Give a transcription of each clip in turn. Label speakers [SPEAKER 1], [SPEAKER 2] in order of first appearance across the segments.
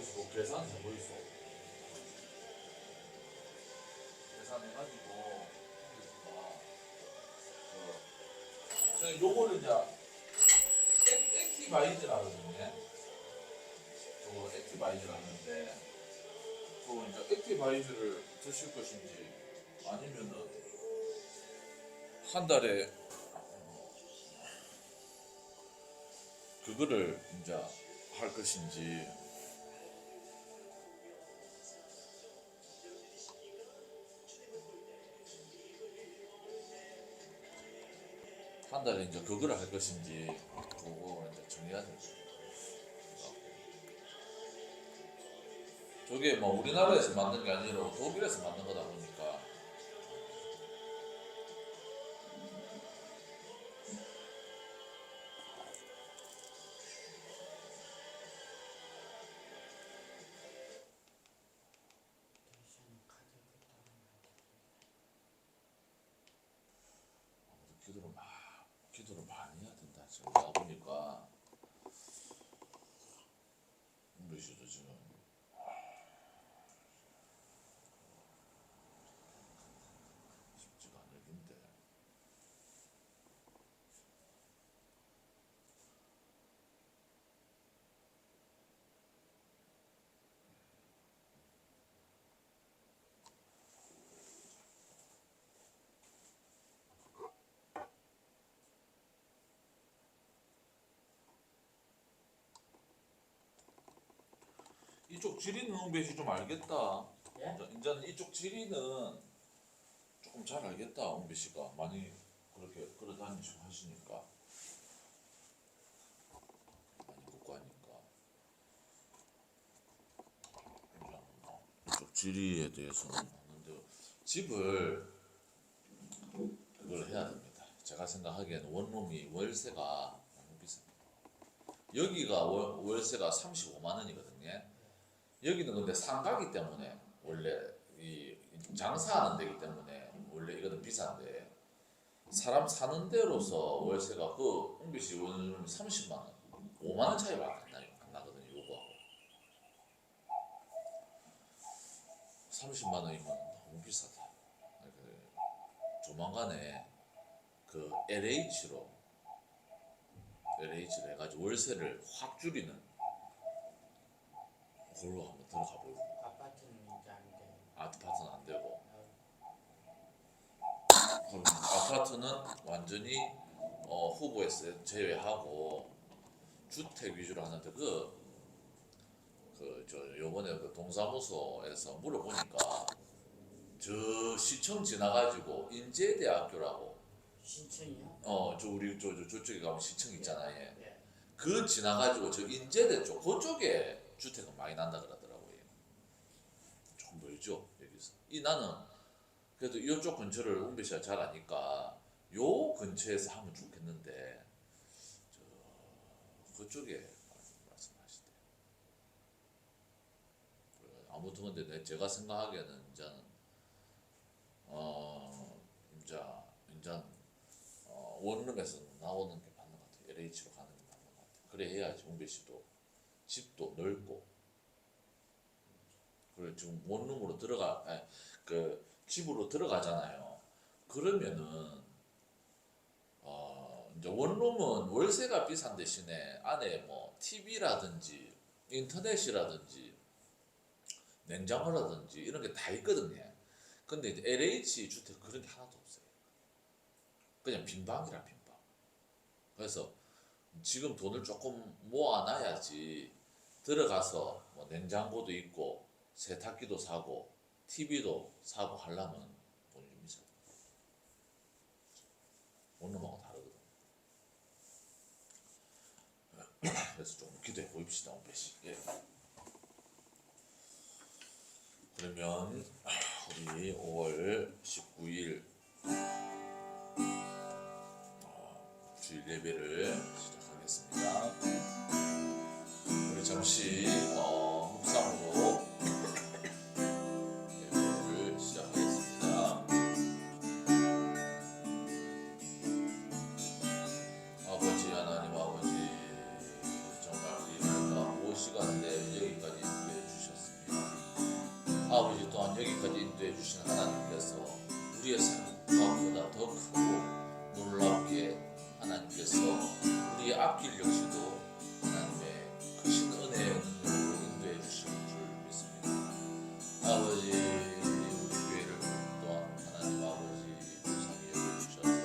[SPEAKER 1] 보시고 계산해 보이소. 계산해가지고 저는 요거를 이제 액티바이즈라거든요. 저거 액티바이즈를 하는데 그 이제 액티바이즈를 드실 것인지 아니면은 한 달에 그거를 이제 할 것인지. 한 달에 이제 그거를 할 것인지 그거 이제 정해야 될 거예요. 저게 뭐 우리나라에서 만든 게 아니라 독일에서 만든 거다 보니까 기도를 많이 해야 된다. 지금 나 보니까 우리 씨도 지금 쉽지가 않을 텐데. 이쪽 지리는 홍배씨 좀 알겠다.
[SPEAKER 2] 예?
[SPEAKER 1] 이제는 이쪽 지리는 조금 잘 알겠다. 홍배씨가 많이 그렇게 걸어다니시고 하시니까 많이 걷고 하니까 이쪽 지리에 대해서는 아는데 집을 그걸 해야 됩니다. 제가 생각하기에는 원룸이 월세가 너무 비쌉니다. 여기가 월세가 35만 원이거든요. 여기는 근데 상가기 때문에 원래 이 장사하는 데기 때문에 원래 이거는 비싼데 사람 사는 데로서 월세가 그 홍비씨 원룸이 30만 원, 5만 원 차이밖에 안 나거든요. 요거하고 30만 원이면 너무 비싸다. 조만간에 그 LH로 해가지고 월세를 확 줄이는 걸로 한번 들어가 보고.
[SPEAKER 2] 아파트는 이제 안 돼.
[SPEAKER 1] 아파트는 안 되고. 그럼 아파트는 완전히 후보에서 제외하고 주택 위주로 하는데 저 요번에 그 동사무소에서 물어보니까 저 시청 지나가지고 인제대학교라고
[SPEAKER 2] 신촌이요?
[SPEAKER 1] 저 우리 저쪽에 가면 시청 있잖아요.
[SPEAKER 2] 예.
[SPEAKER 1] 그 지나가지고 저 인제대 쪽 그쪽에 주택은 많이 난다 그러더라고요. 조금 멀죠 여기서. 나는 그래도 이쪽 근처를 은배 씨가 잘 아니까 요 근처에서 하면 좋겠는데 그쪽에 말씀하시대. 아무튼 근데 제가 생각하기에는 이제는 이제 원룸에서 나오는 게 맞는 것 같아요. LH로 가는 게 맞는 것 같아요. 그래 해야지 은배 씨도 집도 넓고. 그래 지금 원룸으로 그 집으로 들어가잖아요. 그러면은 이제 원룸은 월세가 비싼 대신에 안에 뭐 TV라든지 인터넷이라든지 냉장고라든지 이런 게 다 있거든요. 근데 이제 LH 주택 그런 게 하나도 없어요. 그냥 빈방이라 빈방. 그래서 지금 돈을 조금 모아놔야지 들어가서 뭐 냉장고도 있고 세탁기도 사고 TV도 사고 하려면 돈이 좀 있어요. 원룸하고 다르거든. 그래서 좀 기도해 보입시다, 온배씨. 예. 그러면 우리 5월 19일 주일 예배를 시작하겠습니다. 우리 잠시 묵상으로 예배를 시작하겠습니다. 아버지 하나님 아버지, 정말 우리 5시간 내 여기까지 인도해 주신 하나님께서 우리의 생각보다 더 크고 놀랍게 하나님께서 우리의 앞길 역시도 하나님의 크신 은혜의 능력으로 인도해 주실 줄 믿습니다. 아버지, 우리 교회를 또한 하나님 아버지 불쌍히 여겨주셔서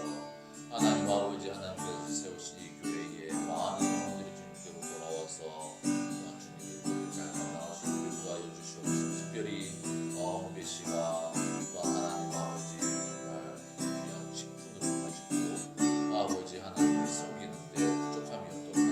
[SPEAKER 1] 하나님 아버지 하나님께서 세우신 이 교회에 많은 영혼들이 주님께로 돌아와서 주님을 잘 감당할 수 있게 도와여 주시옵소서. 특별히 홍배 씨가 또 하나님 아버지 정말 귀한 직분을 가지고 아버지 하나님을 섬기는데 부족함이 없도록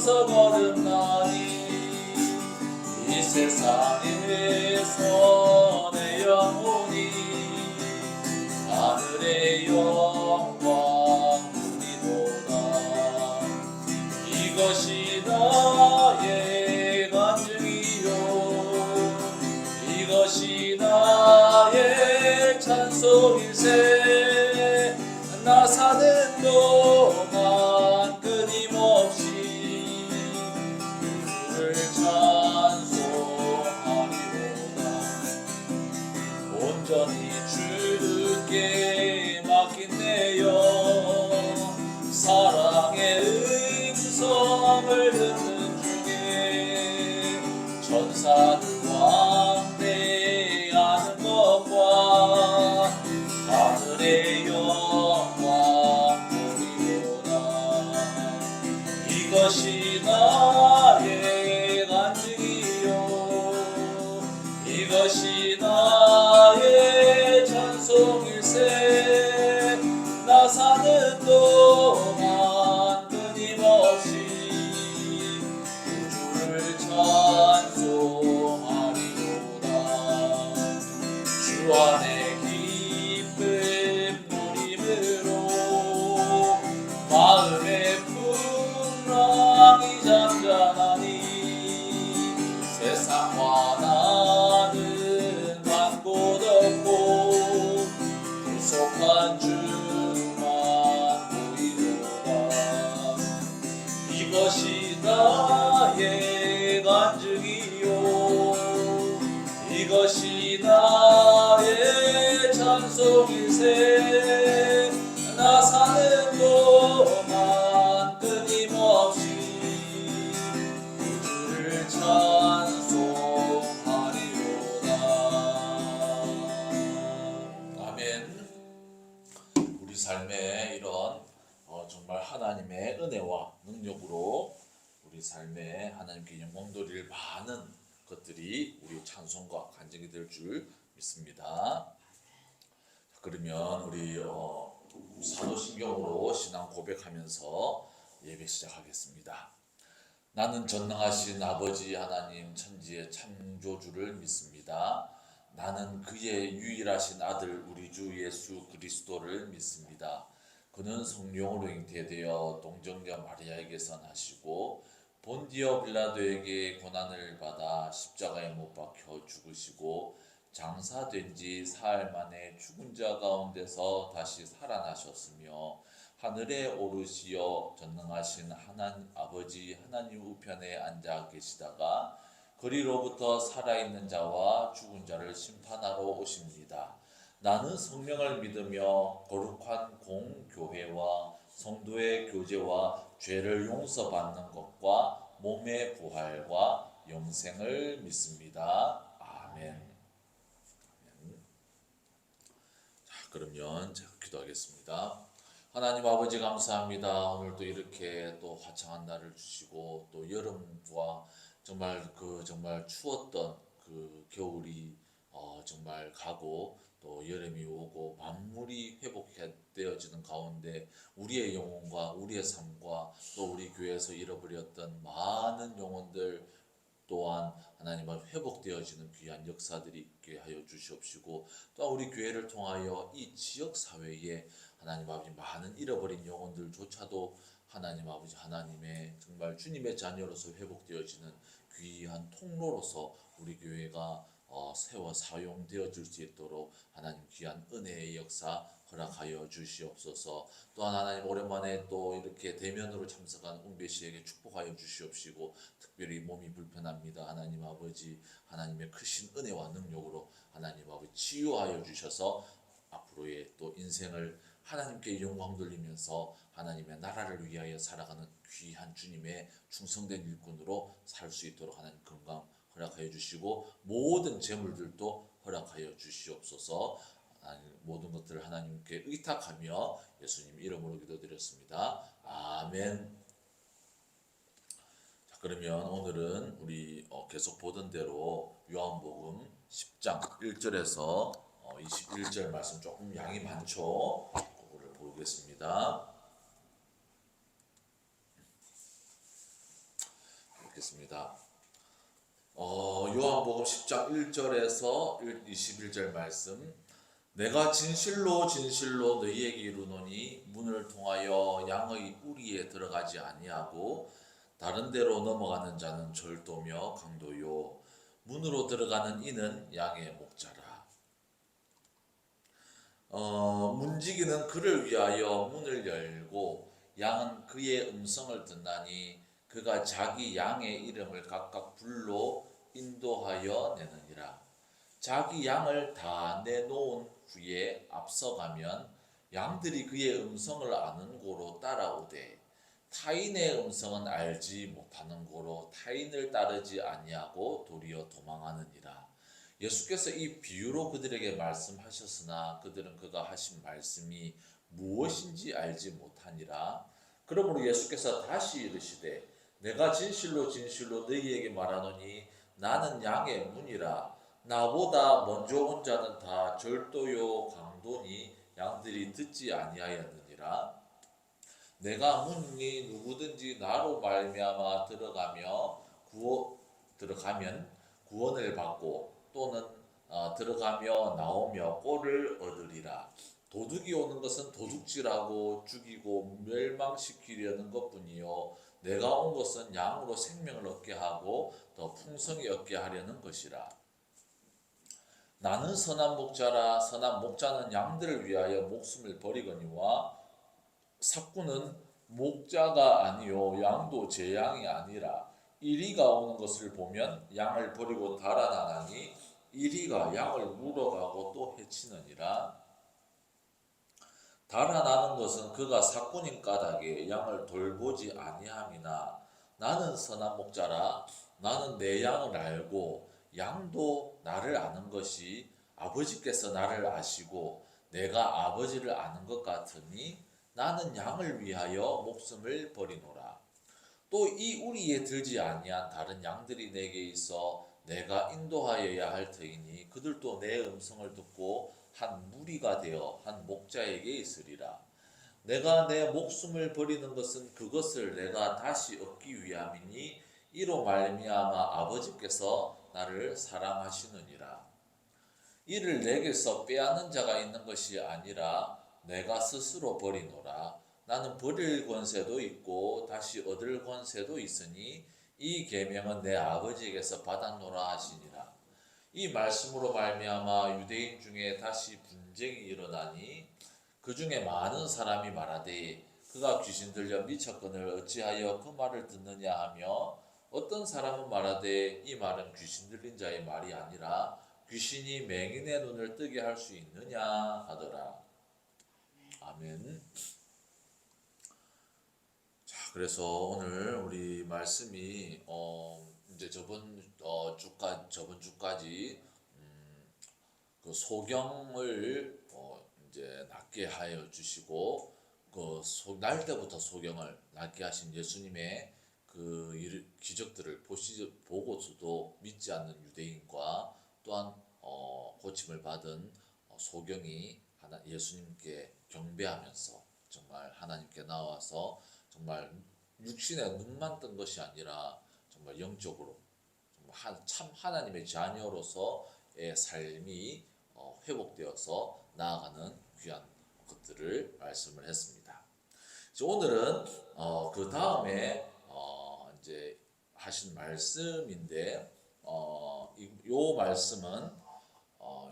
[SPEAKER 1] 비로소 거듭나니 이 세상에서 내 영혼이 하늘의 영광 누리도다. 이것이 나의 간증이요 이것이 나의 찬송일세. 나 사는 동안 끊임없이 주를 찬송하리로다. 온전히 주께 맡긴 내 영 사랑의 음성을 듣는 중에 천사들 왕래하는 것과 하늘의 영광 보리로다. 이것이 나의 간증이요 이것이 나의 찬송일세. 나 사는 동안 끊임없이 주를 찬송하리로다. 주 안에 기쁨 누림으로 마음의 풍랑이 잠잠하니 세상과 나는 간 곳 없고 구속한 주만 보이도다. 이것이 나의 간증이요 이것이 나의 찬송일세. 나 사는 동안 끊임없이 주를 찬송하리로다. 아멘. 우리 삶에 이런 정말 하나님의 은혜와 능력으로 우리 삶에 하나님께 영광 돌릴 많은 것들이 우리 찬송과 간증이 될 줄 믿습니다. 그러면 우리 사도신경으로 신앙 고백하면서 예배 시작하겠습니다. 나는 전능하신 아버지 하나님 천지의 창조주를 믿습니다. 나는 그의 유일하신 아들 우리 주 예수 그리스도를 믿습니다. 그는 성령으로 잉태되어 동정녀 마리아에게서 나시고 본디오 빌라도에게 고난을 받아 십자가에 못 박혀 죽으시고 장사된 지 사흘 만에 죽은 자 가운데서 다시 살아나셨으며 하늘에 오르시어 전능하신 하나님 아버지 하나님 우편에 앉아 계시다가 그리로부터 살아있는 자와 죽은 자를 심판하러 오십니다. 나는 성령을 믿으며 거룩한 공교회와 성도의 교제와 죄를 용서받는 것과 몸의 부활과 영생을 믿습니다. 아멘. 자, 그러면 제가 기도하겠습니다. 하나님 아버지 감사합니다. 오늘도 이렇게 또 화창한 날을 주시고 또 여름과 정말 추웠던 그 겨울이 정말 가고 또 여름이 오고 만물이 회복되어지는 가운데 우리의 영혼과 우리의 삶과 또 우리 교회에서 잃어버렸던 많은 영혼들 또한 하나님 앞에 회복되어지는 귀한 역사들이 있게 하여 주시옵시고 또 우리 교회를 통하여 이 지역 사회에 하나님 아버지 많은 잃어버린 영혼들조차도 하나님 아버지 하나님의 정말 주님의 자녀로서 회복되어지는 귀한 통로로서 우리 교회가 세워 사용되어질 수 있도록 하나님 귀한 은혜의 역사 허락하여 주시옵소서. 또한 하나님 오랜만에 또 이렇게 대면으로 참석한 웅배 씨에게 축복하여 주시옵시고 특별히 몸이 불편합니다. 하나님 아버지 하나님의 크신 은혜와 능력으로 하나님 아버지 치유하여 주셔서 앞으로의 또 인생을 하나님께 영광 돌리면서 하나님의 나라를 위하여 살아가는 귀한 주님의 충성된 일꾼으로 살 수 있도록 하나님 건강 허락하여 주시고 모든 재물들도 허락하여 주시옵소서. 모든 것들을 하나님께 의탁하며 예수님 이름으로 기도드렸습니다. 아멘. 자, 그러면 오늘은 우리 계속 보던 대로 요한복음 10장 1절에서 21절 말씀 조금 양이 많죠. 그거를 보겠습니다. 읽겠습니다. 요한복음 10장 1절에서 21절 말씀. 내가 진실로 진실로 너희에게 이르노니 문을 통하여 양의 우리에 들어가지 아니하고 다른 데로 넘어가는 자는 절도며 강도요 문으로 들어가는 이는 양의 목자라. 문지기는 그를 위하여 문을 열고 양은 그의 음성을 듣나니 그가 자기 양의 이름을 각각 불러 인도하여 내느니라. 자기 양을 다 내놓은 후에 앞서가면 양들이 그의 음성을 아는 고로 따라오되 타인의 음성은 알지 못하는 고로 타인을 따르지 아니하고 도리어 도망하느니라. 예수께서 이 비유로 그들에게 말씀하셨으나 그들은 그가 하신 말씀이 무엇인지 알지 못하니라. 그러므로 예수께서 다시 이르시되 내가 진실로 진실로 너희에게 말하노니 나는 양의 문이라. 나보다 먼저 온 자는 다 절도요 강도니 양들이 듣지 아니하였느니라. 내가 문이니 누구든지 나로 말미암아 들어가면 구원을 받고 또는 들어가며 나오며 꼴을 얻으리라. 도둑이 오는 것은 도둑질하고 죽이고 멸망시키려는 것뿐이요 내가 온 것은 양으로 생명을 얻게 하고 더 풍성히 얻게 하려는 것이라. 나는 선한 목자라. 선한 목자는 양들을 위하여 목숨을 버리거니와 삭구는 목자가 아니요 양도 제 양이 아니라. 이리가 오는 것을 보면 양을 버리고 달아나나니 이리가 양을 물어가고 또 해치느니라. 달아나는 것은 그가 삭군인 까닭에 양을 돌보지 아니함이나 나는 선한 목자라. 나는 내 양을 알고 양도 나를 아는 것이 아버지께서 나를 아시고 내가 아버지를 아는 것 같으니 나는 양을 위하여 목숨을 버리노라. 또 이 우리에 들지 아니한 다른 양들이 내게 있어 내가 인도하여야 할 터이니 그들도 내 음성을 듣고 한 무리가 되어 한 목자에게 있으리라. 내가 내 목숨을 버리는 것은 그것을 내가 다시 얻기 위함이니 이로 말미암아 아버지께서 나를 사랑하시느니라. 이를 내게서 빼앗는 자가 있는 것이 아니라 내가 스스로 버리노라. 나는 버릴 권세도 있고 다시 얻을 권세도 있으니 이 계명은 내 아버지에게서 받았노라 하시니라. 이 말씀으로 말미암아 유대인 중에 다시 분쟁이 일어나니 그 중에 많은 사람이 말하되 그가 귀신 들려 미쳤거늘 어찌하여 그 말을 듣느냐 하며 어떤 사람은 말하되 이 말은 귀신 들린 자의 말이 아니라 귀신이 맹인의 눈을 뜨게 할 수 있느냐 하더라. 아멘. 자, 그래서 오늘 우리 말씀이 이제 저번 주까지 그 소경을 이제 낫게 하여 주시고 날 때부터 소경을 낫게 하신 예수님의 그 기적들을 보고서도 믿지 않는 유대인과 또한 고침을 받은 소경이 예수님께 경배하면서 정말 하나님께 나와서 정말 육신의 눈만 뜬 것이 아니라 정말 영적으로 정말 참 하나님의 자녀로서의 삶이 회복되어서 나아가는 귀한 것들을 말씀을 했습니다. 오늘은 그 다음에 이제 하신 말씀인데 이 말씀은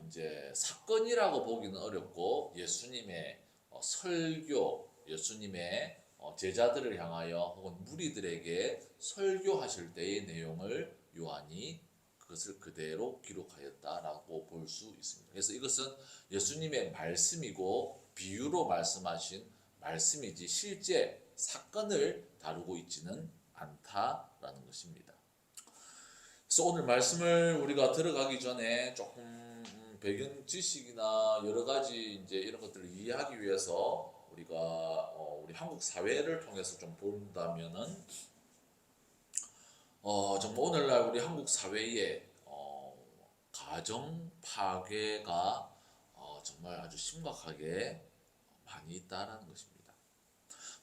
[SPEAKER 1] 이제 사건이라고 보기는 어렵고 예수님의 설교, 예수님의 제자들을 향하여 혹은 무리들에게 설교하실 때의 내용을 요한이 그것을 그대로 기록하였다라고 볼 수 있습니다. 그래서 이것은 예수님의 말씀이고 비유로 말씀하신 말씀이지 실제 사건을 다루고 있지는 않다라는 것입니다. 그래서 오늘 말씀을 우리가 들어가기 전에 조금 배경 지식이나 여러 가지 이제 이런 것들을 이해하기 위해서 우리가 우리 한국 사회를 통해서 좀 본다면은 정말 오늘날 우리 한국 사회에 가정 파괴가 정말 아주 심각하게 많이 있다라는 것입니다.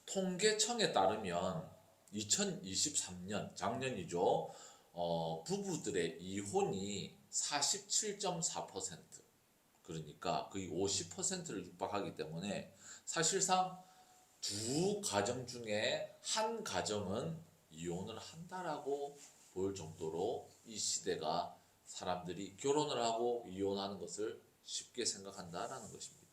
[SPEAKER 1] 통계청에 따르면 2023년 작년이죠. 부부들의 이혼이 47.4%, 그러니까 거의 50%를 육박하기 때문에 사실상 두 가정 중에 한 가정은 이혼을 한다라고 볼 정도로 이 시대가 사람들이 결혼을 하고 이혼하는 것을 쉽게 생각한다라는 것입니다.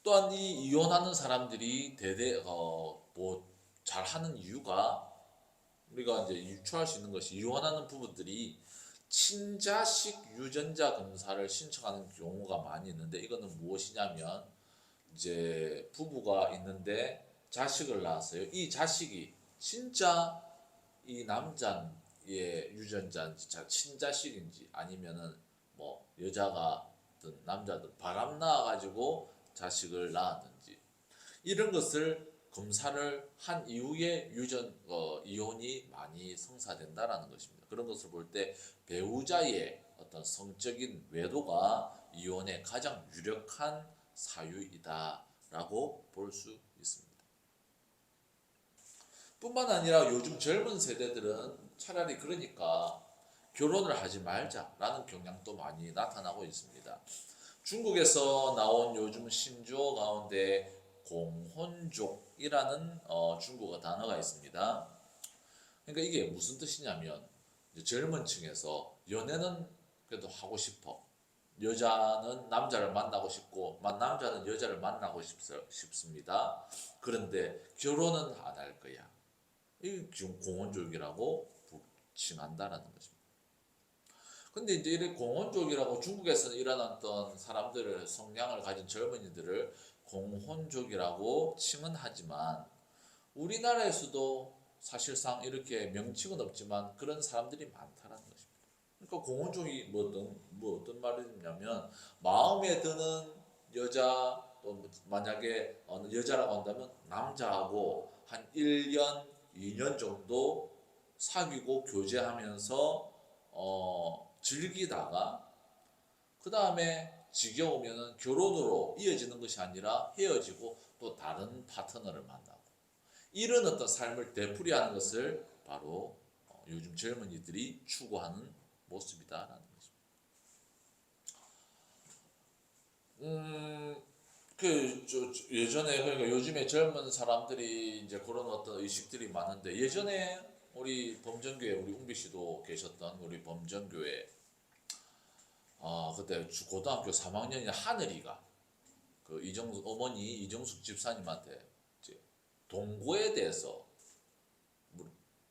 [SPEAKER 1] 또한 이 이혼하는 사람들이 뭐 잘하는 이유가, 우리가 이제 유추할 수 있는 것이, 이혼하는 부부들이 친자식 유전자 검사를 신청하는 경우가 많이 있는데, 이거는 무엇이냐면 이제 부부가 있는데 자식을 낳았어요. 이 자식이 진짜 이 남자의 유전자인지 친자식인지, 아니면은 뭐 여자가든 남자든 바람 나와가지고 자식을 낳았는지, 이런 것을 검사를 한 이후에 이혼이 많이 성사된다라는 것입니다. 그런 것을 볼 때 배우자의 어떤 성적인 외도가 이혼의 가장 유력한 사유이다라고 볼 수 있습니다. 뿐만 아니라 요즘 젊은 세대들은 차라리 그러니까 결혼을 하지 말자라는 경향도 많이 나타나고 있습니다. 중국에서 나온 요즘 신조어 가운데 공혼족이라는 중국어 단어가 있습니다. 그러니까 이게 무슨 뜻이냐면, 이제 젊은 층에서 연애는 그래도 하고 싶어. 여자는 남자를 만나고 싶고, 남자는 여자를 만나고 싶습니다. 그런데 결혼은 안 할 거야. 이 지금 공혼족이라고 칭한다라는 것입니다. 근데 이제 이렇게 공혼족이라고 중국에서는 일어났던 사람들을, 성향을 가진 젊은이들을 공혼족이라고 칭은 하지만, 우리나라에서도 사실상 이렇게 명칭은 없지만 그런 사람들이 많다라는 것입니다. 그러니까 공혼족이 뭐 어떤 말이냐면, 마음에 드는 여자, 또 만약에 여자라고 한다면 남자하고 한 1년, 2년 정도 사귀고 교제하면서 즐기다가 그 다음에 지겨우면은 결혼으로 이어지는 것이 아니라 헤어지고 또 다른 파트너를 만나고, 이런 어떤 삶을 되풀이하는 것을 바로 요즘 젊은이들이 추구하는 모습이다라는 것입니다. 예전에, 그러니까 요즘에 젊은 사람들이 이제 그런 어떤 의식들이 많은데, 예전에 우리 범전교회, 우리 웅비 씨도 계셨던 우리 범전교회, 그때 고등학교 3학년인 하늘이가 그 어머니 이정숙 집사님한테 이제 동거에 대해서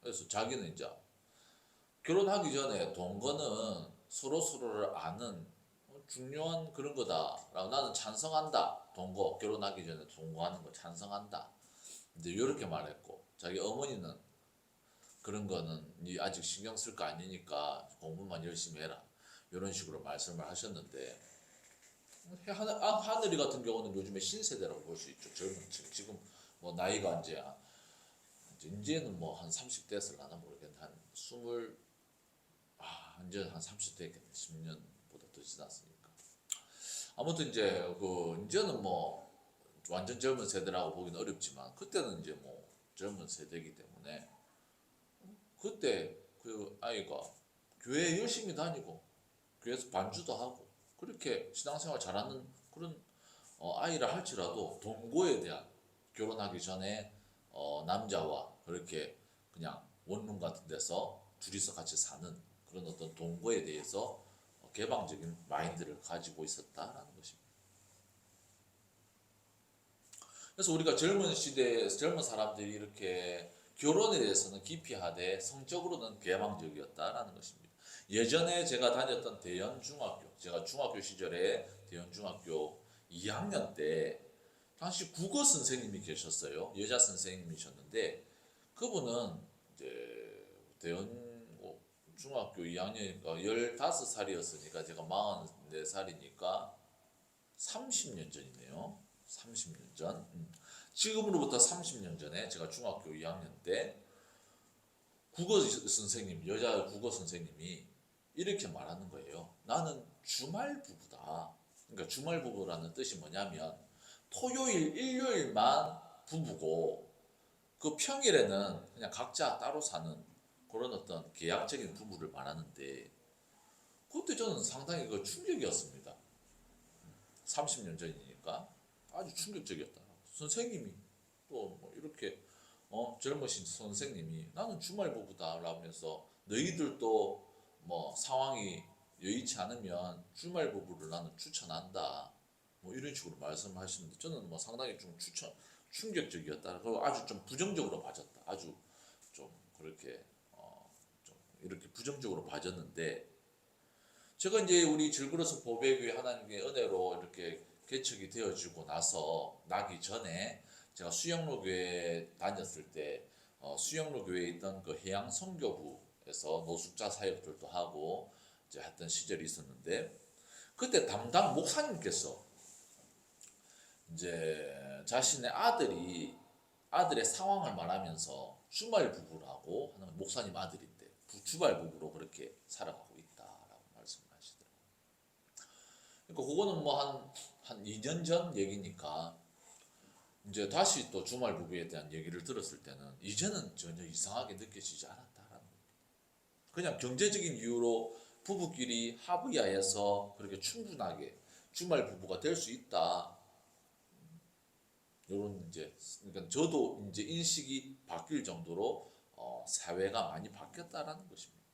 [SPEAKER 1] 그래서 자기는 이제 결혼하기 전에 동거는 서로를 아는 중요한 그런 거다라고, 나는 찬성한다. 결혼하기 전에 동거하는 거 찬성한다. 이제 이렇게 말했고, 자기 어머니는 그런 거는 네 아직 신경 쓸 거 아니니까 공부만 열심히 해라, 이런 식으로 말씀을 하셨는데, 하늘이 같은 경우는 요즘에 신세대라고 볼 수 있죠. 젊은 층. 지금 뭐 나이가 이제는 뭐 한 30대였을라나 모르겠는데, 한 20, 이제 한 30대겠네. 10년보다 더 지났으니까. 아무튼 이제는 뭐 완전 젊은 세대라고 보기는 어렵지만, 그때는 이제 뭐 젊은 세대이기 때문에, 그때 그 아이가 교회 열심히 다니고 교회에서 반주도 하고 그렇게 신앙생활 잘하는 그런 아이라 할지라도, 동거에 대한, 결혼하기 전에 남자와 그렇게 그냥 원룸 같은 데서 둘이서 같이 사는 그런 어떤 동거에 대해서 개방적인 마인드를 가지고 있었다라는 것입니다. 그래서 우리가 젊은 시대에 젊은 사람들이 이렇게 결혼에 대해서는 기피하되 성적으로는 개방적이었다라는 것입니다. 예전에 제가 다녔던 대연중학교, 제가 중학교 시절에 대연중학교 2학년 때 당시 국어 선생님이 계셨어요. 여자 선생님이셨는데, 그분은 이제 대연 중학교 2학년이니까 15살이었으니까 제가 44살이니까 30년 전이네요. 30년 전. 지금으로부터 30년 전에 제가 중학교 2학년 때 국어 선생님, 여자 국어 선생님이 이렇게 말하는 거예요. 나는 주말 부부다. 그러니까 주말 부부라는 뜻이 뭐냐면, 토요일, 일요일만 부부고 그 평일에는 그냥 각자 따로 사는 그런 어떤 계약적인 부부를 말하는데 그때 저는 상당히 그 충격이었습니다. 30년 전이니까 아주 충격적이었다. 선생님이 또 뭐 이렇게 젊으신 선생님이 나는 주말 부부다 라면서 너희들도 뭐 상황이 여의치 않으면 주말 부부를 나는 추천한다. 뭐 이런 식으로 말씀하시는데 저는 뭐 상당히 좀 충격적이었다. 그리고 아주 좀 부정적으로 봐졌다. 아주 좀 그렇게 좀 이렇게 부정적으로 봐졌는데 제가 이제 우리 질그러서 보배교회 하나님의 은혜로 이렇게 개척이 되어지고 나서 나기 전에 제가 수영로 교회 다녔을 때 수영로 교회에 있던 그 해양 선교부에서 노숙자 사역들도 하고 이제 했던 시절이 있었는데 그때 담당 목사님께서 이제 자신의 아들의 상황을 말하면서 주말 부부라고 하는 목사님 아들인데 주말 부부로 그렇게 살아가고 있다라고 말씀하시더라고요. 그러니까 그거는 뭐 한 2년 전 얘기니까 이제 다시 또 주말 부부에 대한 얘기를 들었을 때는 이제는 전혀 이상하게 느껴지지 않았다라는 거예요. 그냥 경제적인 이유로 부부끼리 합의하에서 그렇게 충분하게 주말 부부가 될 수 있다. 요런 이제 그러니까 저도 이제 인식이 바뀔 정도로 사회가 많이 바뀌었다라는 것입니다.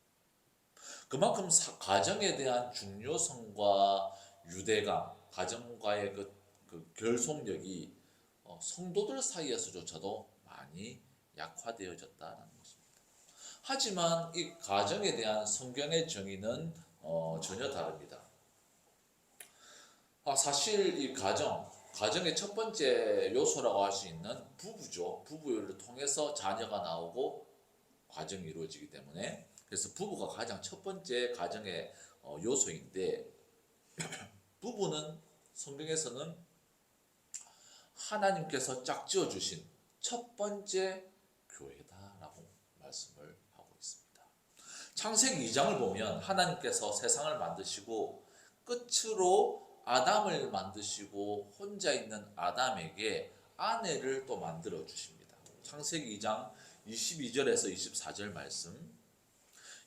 [SPEAKER 1] 그만큼 가정에 대한 중요성과 유대감, 가정과의 그 결속력이 성도들 사이에서조차도 많이 약화되어졌다는 것입니다. 하지만 이 가정에 대한 성경의 정의는 전혀 다릅니다. 사실 이 가정의 첫 번째 요소라고 할 수 있는 부부죠. 부부를 통해서 자녀가 나오고 가정이 이루어지기 때문에 그래서 부부가 가장 첫 번째 가정의 요소인데 부부는 성경에서는 하나님께서 짝지어 주신 첫 번째 교회다라고 말씀을 하고 있습니다. 창세기 2장을 보면 하나님께서 세상을 만드시고 끝으로 아담을 만드시고 혼자 있는 아담에게 아내를 또 만들어 주십니다. 창세기 2장 22절에서 24절 말씀.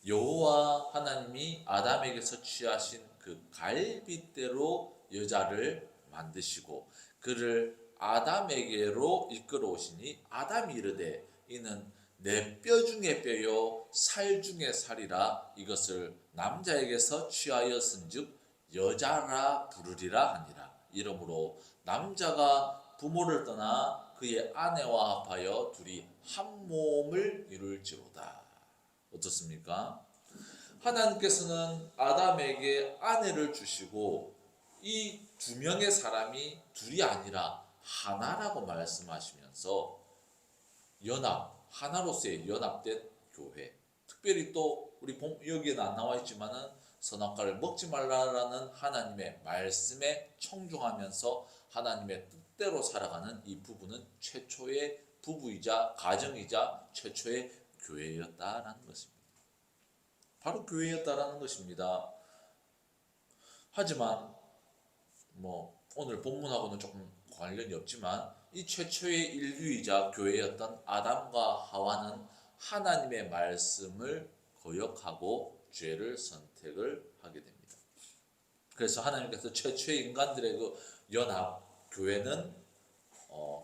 [SPEAKER 1] 여호와 하나님이 아담에게서 취하신 그 갈빗대로 여자를 만드시고 그를 아담에게로 이끌어 오시니 아담이 이르되 이는 내 뼈 중에 뼈요 살 중에 살이라 이것을 남자에게서 취하였은즉 여자라 부르리라 하니라. 이러므로 남자가 부모를 떠나 그의 아내와 합하여 둘이 한 몸을 이룰지로다. 어떻습니까? 하나님께서는 아담에게 아내를 주시고 이 두 명의 사람이 둘이 아니라 하나라고 말씀하시면서 하나로서의 연합된 교회. 특별히 또 우리 여기에는 안 나와 있지만은 선악과를 먹지 말라라는 하나님의 말씀에 청중하면서 하나님의 뜻대로 살아가는 이 부부는 최초의 부부이자 가정이자 최초의 교회였다라는 것입니다. 바로 교회였다라는 것입니다. 하지만 오늘 본문하고는 조금 관련이 없지만 이 최초의 인류이자 교회였던 아담과 하와는 하나님의 말씀을 거역하고 죄를 선택을 하게 됩니다. 그래서 하나님께서 최초의 인간들의 그 연합 교회는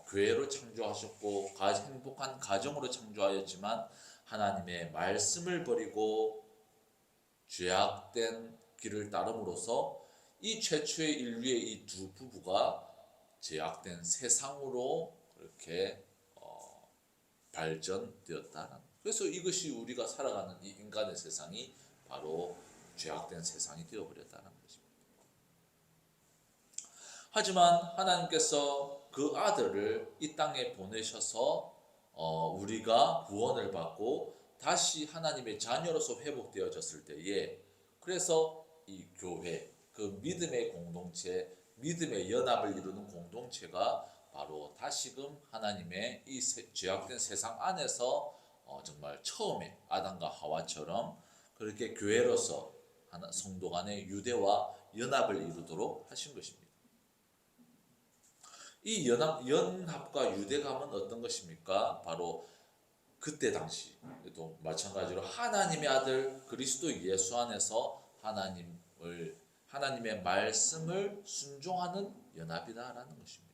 [SPEAKER 1] 교회로 창조하셨고 행복한 가정으로 창조하였지만 하나님의 말씀을 버리고 죄악된 길을 따름으로써 이 최초의 인류의 이 두 부부가 죄악된 세상으로 그렇게 발전되었다는. 그래서 이것이 우리가 살아가는 이 인간의 세상이 바로 죄악된 세상이 되어버렸다는 것입니다. 하지만 하나님께서 그 아들을 이 땅에 보내셔서 우리가 구원을 받고 다시 하나님의 자녀로서 회복되어졌을 때에 그래서 이 교회, 그 믿음의 공동체, 믿음의 연합을 이루는 공동체가 바로 다시금 하나님의 이 죄악된 세상 안에서 정말 처음에 아담과 하와처럼 그렇게 교회로서 성도 간의 유대와 연합을 이루도록 하신 것입니다. 이 연합과 유대감은 어떤 것입니까? 바로 그때 당시에도 마찬가지로 하나님의 아들 그리스도 예수 안에서 하나님의 말씀을 순종하는 연합이다라는 것입니다.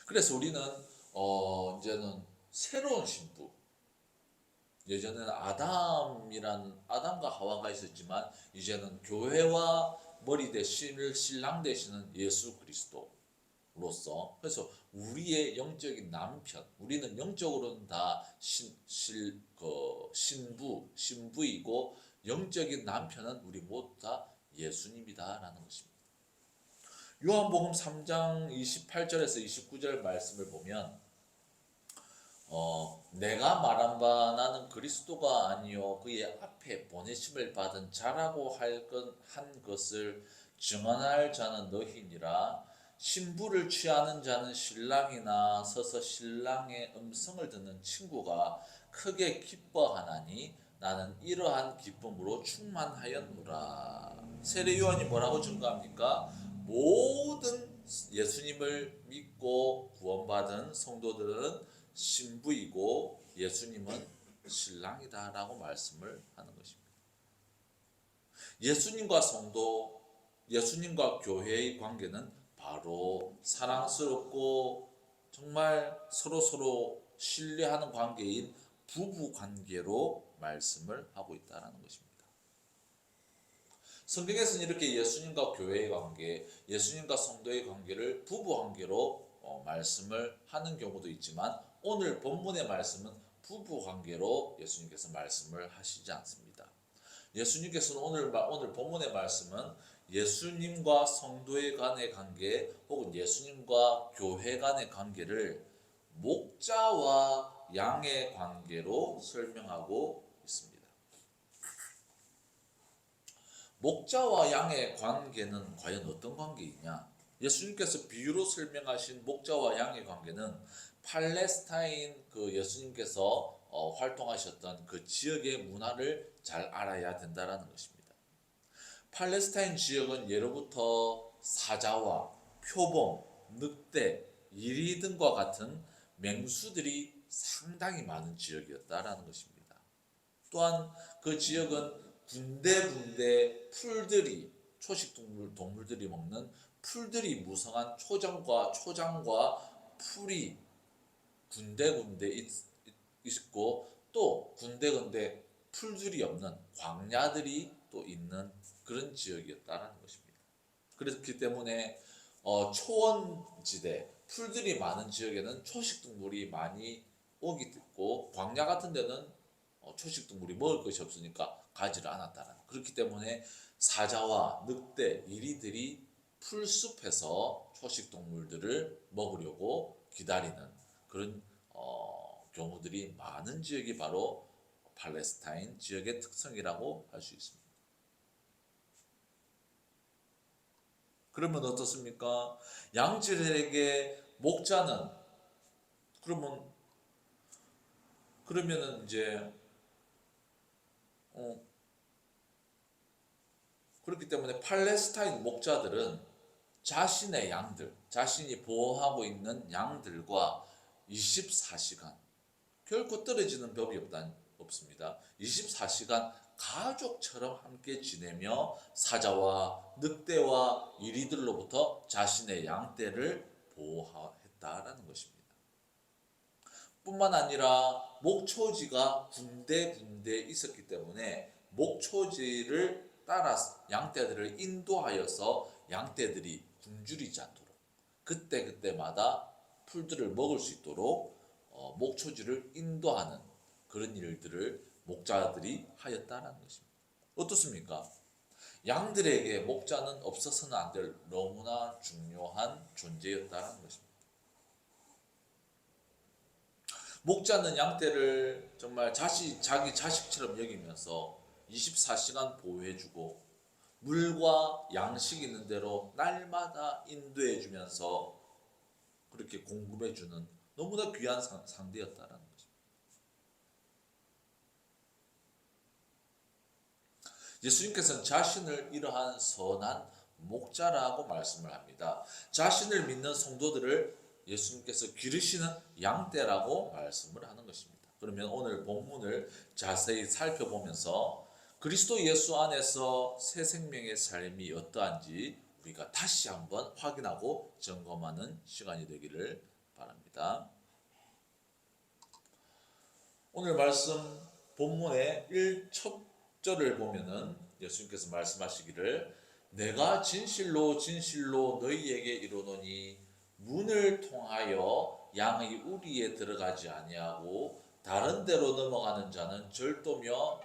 [SPEAKER 1] 그래서 우리는 이제는 새로운 신부, 예전에는 아담과 하와가 있었지만 이제는 교회와 머리 대신 신랑 되시는 예수 그리스도로서, 그래서 우리의 영적인 남편, 우리는 영적으로는 다 신부이고 영적인 남편은 우리 모두 다 예수님이다라는 것입니다. 요한복음 3장 28절에서 29절 말씀을 보면 내가 말한 바 나는 그리스도가 아니요 그의 앞에 보내심을 받은 자라고 한 것을 증언할 자는 너희니라. 신부를 취하는 자는 신랑이나 서서 신랑의 음성을 듣는 친구가 크게 기뻐하나니 나는 이러한 기쁨으로 충만하였노라. 세례 요한이 뭐라고 증거합니까? 모든 예수님을 믿고 구원받은 성도들은 신부이고 예수님은 신랑이다라고 말씀을 하는 것입니다. 예수님과 교회의 관계는 바로 사랑스럽고 정말 서로 신뢰하는 관계인 부부 관계로 말씀을 하고 있다는 것입니다. 성경에서는 이렇게 예수님과 교회의 관계, 예수님과 성도의 관계를 부부 관계로 말씀을 하는 경우도 있지만 오늘 본문의 말씀은 부부 관계로 예수님께서 말씀을 하시지 않습니다. 예수님께서는 오늘 본문의 말씀은 예수님과 성도의 간의 관계 혹은 예수님과 교회 간의 관계를 목자와 양의 관계로 설명하고 있습니다. 목자와 양의 관계는 과연 어떤 관계이냐? 예수님께서 비유로 설명하신 목자와 양의 관계는 팔레스타인 예수님께서 활동하셨던 그 지역의 문화를 잘 알아야 된다라는 것입니다. 팔레스타인 지역은 예로부터 사자와 표범, 늑대, 이리 등과 같은 맹수들이 상당히 많은 지역이었다라는 것입니다. 또한 그 지역은 군데군데 풀들이, 동물들이 먹는 풀들이 무성한 초장과 풀이 군데군데 있고 또 군데군데 풀들이 없는 광야들이 또 있는 그런 지역이었다는 것입니다. 그렇기 때문에 초원지대, 풀들이 많은 지역에는 초식동물이 많이 오기 때문에 광야 같은 데는 초식동물이 먹을 것이 없으니까 가지를 않았다는. 그렇기 때문에 사자와 늑대, 이리들이 풀숲에서 초식동물들을 먹으려고 기다리는 그런 경우들이 많은 지역이 바로 팔레스타인 지역의 특성이라고 할 수 있습니다. 그러면 어떻습니까? 양질에게 목자는 그러면은 이제 그렇기 때문에 팔레스타인 목자들은 자신의 양들, 자신이 보호하고 있는 양들과 24시간 결코 떨어지는 법이 없습니다. 24시간 가족처럼 함께 지내며 사자와 늑대와 이리들로부터 자신의 양떼를 보호했다라는 것입니다. 뿐만 아니라 목초지가 군데군데 있었기 때문에 목초지를 따라 양떼들을 인도하여서 양떼들이 굶주리지 않도록 그때마다 풀들을 먹을 수 있도록 목초지를 인도하는 그런 일들을 목자들이 하였다는 것입니다. 어떻습니까? 양들에게 목자는 없어서는 안 될 너무나 중요한 존재였다는 것입니다. 목자는 양떼를 정말 자기 자식처럼 여기면서 24시간 보호해주고 물과 양식 있는 대로 날마다 인도해주면서 그렇게 공급해주는 너무나 귀한 상대였다는 것입니다. 예수님께서는 자신을 이러한 선한 목자라고 말씀을 합니다. 자신을 믿는 성도들을 예수님께서 기르시는 양떼라고 말씀을 하는 것입니다. 그러면 오늘 본문을 자세히 살펴보면서 그리스도 예수 안에서 새 생명의 삶이 어떠한지 우리가 다시 한번 확인하고 점검하는 시간이 되기를 바랍니다. 오늘 말씀 본문의 1첩절을 보면은 예수님께서 말씀하시기를 내가 진실로 진실로 너희에게 이르노니 문을 통하여 양의 우리에 들어가지 아니하고 다른 데로 넘어가는 자는 절도며